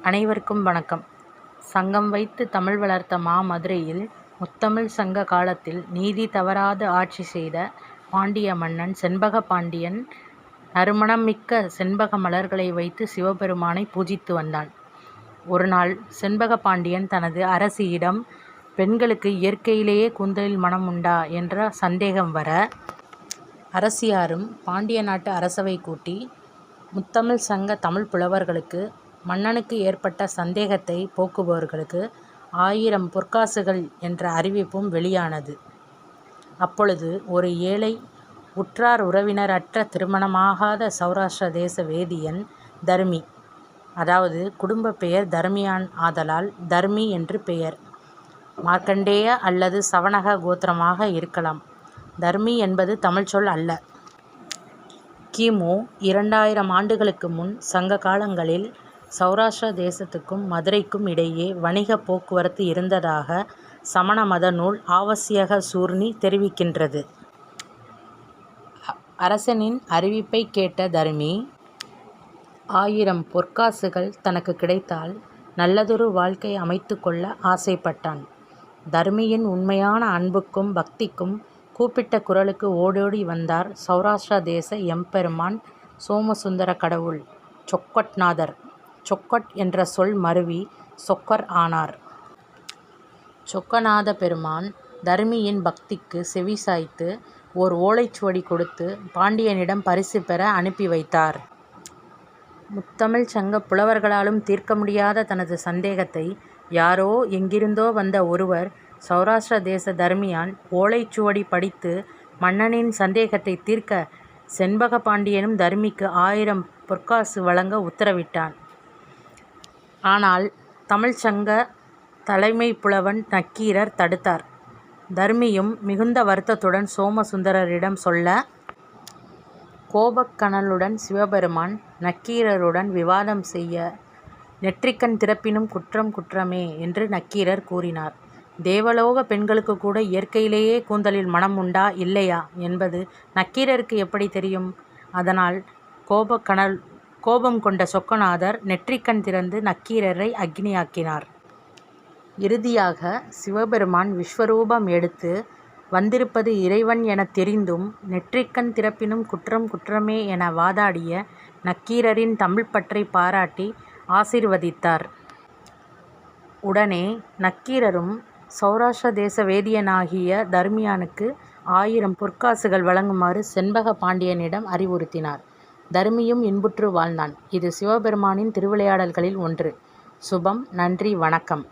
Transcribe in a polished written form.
அனைவருக்கும் வணக்கம். சங்கம் வைத்து தமிழ் வளர்த்த மாமதுரையில் முத்தமிழ் சங்க காலத்தில் நீதி தவறாது ஆட்சி செய்த பாண்டிய மன்னன் செண்பக பாண்டியன் நறுமணம் மிக்க செண்பக மலர்களை வைத்து சிவபெருமானை பூஜித்து வந்தான். ஒரு நாள் செண்பக பாண்டியன் தனது அரசியிடம் பெண்களுக்கு இயற்கையிலேயே கூந்தலில் மனம் உண்டா என்ற சந்தேகம் வர, அரசியாரும் பாண்டிய நாட்டு அரசவை கூட்டி முத்தமிழ் சங்க தமிழ் புலவர்களுக்கு மன்னனுக்கு ஏற்பட்ட சந்தேகத்தை போக்குபவர்களுக்கு 1000 பொற்காசுகள் என்ற அறிவிப்பும் வெளியானது. அப்பொழுது ஒரு ஏழை உற்றார் உறவினர் அற்ற திருமணமாகாத சௌராஷ்டிர தேச வேதியன் தர்மி, அதாவது குடும்ப பெயர் தர்மியான் ஆதலால் தர்மி என்று பெயர். மார்க்கண்டேய அல்லது சவணக கோத்திரமாக இருக்கலாம். தர்மி என்பது தமிழ் சொல் அல்ல. கிமு 2000 ஆண்டுகளுக்கு முன் சங்க காலங்களில் சௌராஷ்டிர தேசத்துக்கும் மதுரைக்கும் இடையே வணிக போக்குவரத்து இருந்ததாக சமண மத நூல் ஆவசியக சூர்ணி தெரிவிக்கின்றது. அரசனின் அறிவிப்பை கேட்ட தர்மி 1000 பொற்காசுகள் தனக்கு கிடைத்தால் நல்லதொரு வாழ்க்கை அமைத்து கொள்ள ஆசைப்பட்டான். தர்மியின் உண்மையான அன்புக்கும் பக்திக்கும் கூப்பிட்ட குரலுக்கு ஓடோடி வந்தார் சௌராஷ்டிர தேச எம்பெருமான் சோமசுந்தர கடவுள் சொக்கட்நாதர். சொக்கட் என்ற சொல் மருவி சொக்கர் ஆனார். சொக்கநாத பெருமான் தர்மியின் பக்திக்கு செவிசாய்த்து ஓர் ஓலைச்சுவடி கொடுத்து பாண்டியனிடம் பரிசு பெற அனுப்பி வைத்தார். முத்தமிழ் சங்க புலவர்களாலும் தீர்க்க முடியாத தனது சந்தேகத்தை யாரோ எங்கிருந்தோ வந்த ஒருவர் சௌராஷ்டிர தேச தர்மியான் ஓலைச்சுவடி படித்து மன்னனின் சந்தேகத்தை தீர்க்க செண்பக பாண்டியனும் தர்மிக்கு 1000 பொற்காசு வழங்க உத்தரவிட்டான். ஆனால் தமிழ் சங்க தலைமை புலவன் நக்கீரர் தடுத்தார். தர்மியும் மிகுந்த வருத்தத்துடன் சோமசுந்தரரிடம் சொல்ல, கோபக்கனலுடன் சிவபெருமான் நக்கீரருடன் விவாதம் செய்ய, நெற்றிக்கண் திறப்பினும் குற்றம் குற்றமே என்று நக்கீரர் கூறினார். தேவலோக பெண்களுக்கு கூட இயற்கையிலேயே கூந்தலில் மனம் உண்டா இல்லையா என்பது நக்கீரருக்கு எப்படி தெரியும்? அதனால் கோபம் கொண்ட சொக்கநாதர் நெற்றிக்கண் திறந்து நக்கீரரை அக்னியாக்கினார். இறுதியாக சிவபெருமான் விஸ்வரூபம் எடுத்து வந்திருப்பது இறைவன் என தெரிந்தும் நெற்றிக்கண் திறப்பினும் குற்றம் குற்றமே என வாதாடிய நக்கீரரின் தமிழ் பற்றை பாராட்டி ஆசீர்வதித்தார். உடனே நக்கீரரும் சௌராஷ்டிர தேச வேதியனாகிய தர்மியானுக்கு 1000 பொற்காசுகள் வழங்குமாறு செண்பக பாண்டியனிடம் அறிவுறுத்தினார். தர்மியும் இன்புற்று வாழ்ந்தான். இது சிவபெருமானின் திருவிளையாடல்களில் ஒன்று. சுபம். நன்றி, வணக்கம்.